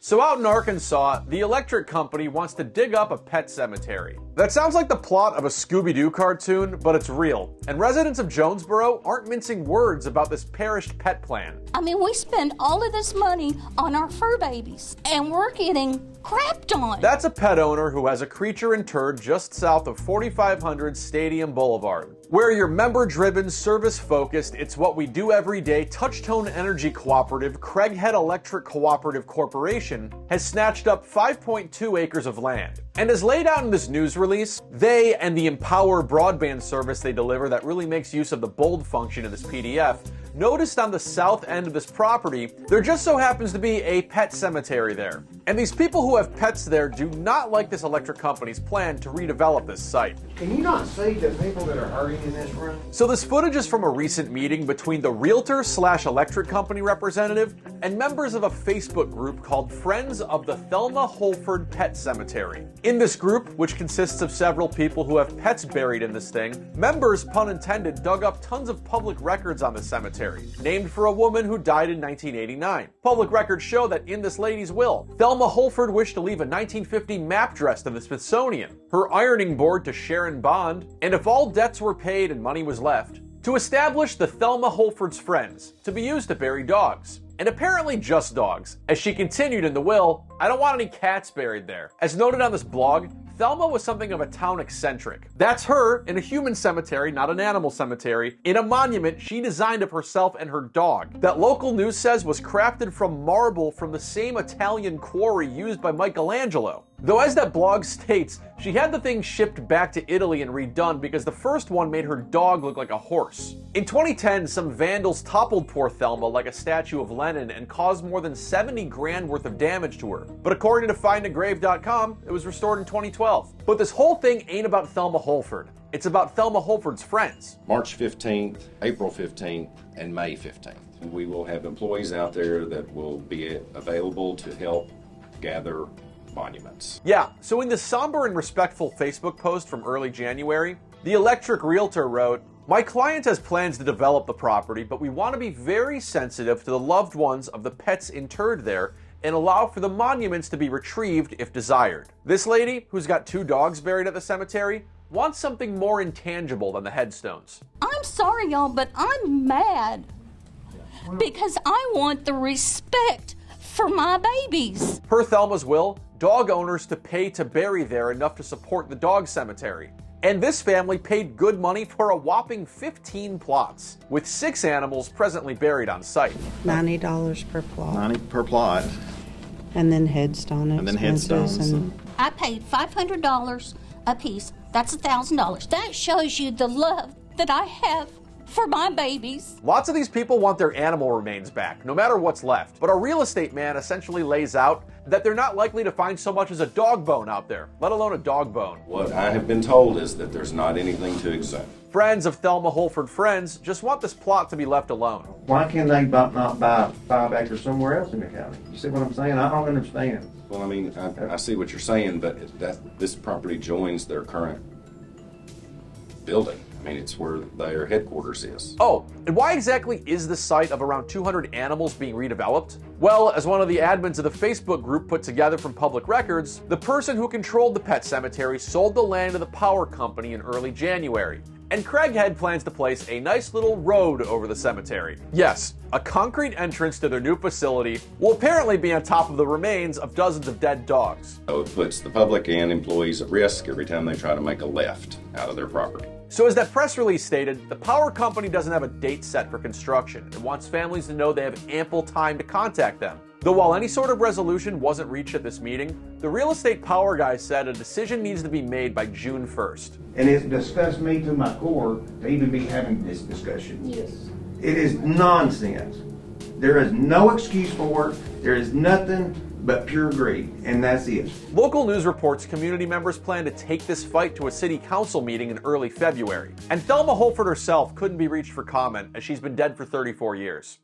So out in Arkansas, the electric company wants to dig up a pet cemetery. That sounds like the plot of a Scooby-Doo cartoon, but it's real. And residents of Jonesboro aren't mincing words about this perished pet plan. I mean, we spend all of this money on our fur babies, and we're getting crapped on. That's a pet owner who has a creature interred just south of 4500 Stadium Boulevard. Where your member-driven, service-focused, it's what we do every day, touch-tone energy cooperative, Craighead Electric Cooperative Corporation, has snatched up 5.2 acres of land. And as laid out in this news release, they and the Empower broadband service they deliver that really makes use of the bold function in this PDF, noticed on the south end of this property, there just so happens to be a pet cemetery there. And these people who have pets there do not like this electric company's plan to redevelop this site. Can you not see the people that are hurting in this room? So this footage is from a recent meeting between the realtor/electric company representative and members of a Facebook group called Friends of the Thelma Holford Pet Cemetery. In this group, which consists of several people who have pets buried in this thing, members, pun intended, dug up tons of public records on the cemetery, named for a woman who died in 1989. Public records show that in this lady's will, Thelma Holford wished to leave a 1950 map dress to the Smithsonian, her ironing board to Sharon Bond, and if all debts were paid and money was left, to establish the Thelma Holford's Friends, to be used to bury dogs. And apparently just dogs. As she continued in the will, I don't want any cats buried there. As noted on this blog, Thelma was something of a town eccentric. That's her in a human cemetery, not an animal cemetery, in a monument she designed of herself and her dog, that local news says was crafted from marble from the same Italian quarry used by Michelangelo. Though as that blog states, she had the thing shipped back to Italy and redone because the first one made her dog look like a horse. In 2010, some vandals toppled poor Thelma like a statue of Lenin and caused more than 70 grand worth of damage to her. But according to findagrave.com, it was restored in 2012. But this whole thing ain't about Thelma Holford. It's about Thelma Holford's friends. March 15th, April 15th, and May 15th. We will have employees out there that will be available to help gather monuments. Yeah, so in this somber and respectful Facebook post from early January, the electric realtor wrote, "My client has plans to develop the property, but we want to be very sensitive to the loved ones of the pets interred there and allow for the monuments to be retrieved if desired." This lady, who's got 2 dogs buried at the cemetery, wants something more intangible than the headstones. I'm sorry, y'all, but I'm mad because I want the respect for my babies. Per Thelma's will, dog owners to pay to bury there enough to support the dog cemetery. And this family paid good money for a whopping 15 plots, with 6 animals presently buried on site. $90 per plot. 90 per plot. And then headstone And then expenses headstones. and I paid $500 a piece. That's $1,000. That shows you the love that I have for my babies. Lots of these people want their animal remains back, no matter what's left. But our real estate man essentially lays out that they're not likely to find so much as a dog bone out there, let alone a dog bone. What I have been told is that there's not anything to exempt. Friends of Thelma Holford Friends just want this plot to be left alone. Why can they not buy 5 acres somewhere else in the county? You see what I'm saying? I don't understand. Well, I mean, I see what you're saying, but this property joins their current building. I mean, it's where their headquarters is. Oh, and why exactly is the site of around 200 animals being redeveloped? Well, as one of the admins of the Facebook group put together from public records, the person who controlled the pet cemetery sold the land to the power company in early January. And Craighead plans to place a nice little road over the cemetery. Yes, a concrete entrance to their new facility will apparently be on top of the remains of dozens of dead dogs. So it puts the public and employees at risk every time they try to make a left out of their property. So as that press release stated, the power company doesn't have a date set for construction and wants families to know they have ample time to contact them. Though while any sort of resolution wasn't reached at this meeting, the real estate power guy said a decision needs to be made by June 1st. And it disgusts me to my core to even be having this discussion. Yes. It is nonsense. There is no excuse for it. There is nothing but pure greed, and that's it. Local news reports community members plan to take this fight to a city council meeting in early February. And Thelma Holford herself couldn't be reached for comment as she's been dead for 34 years.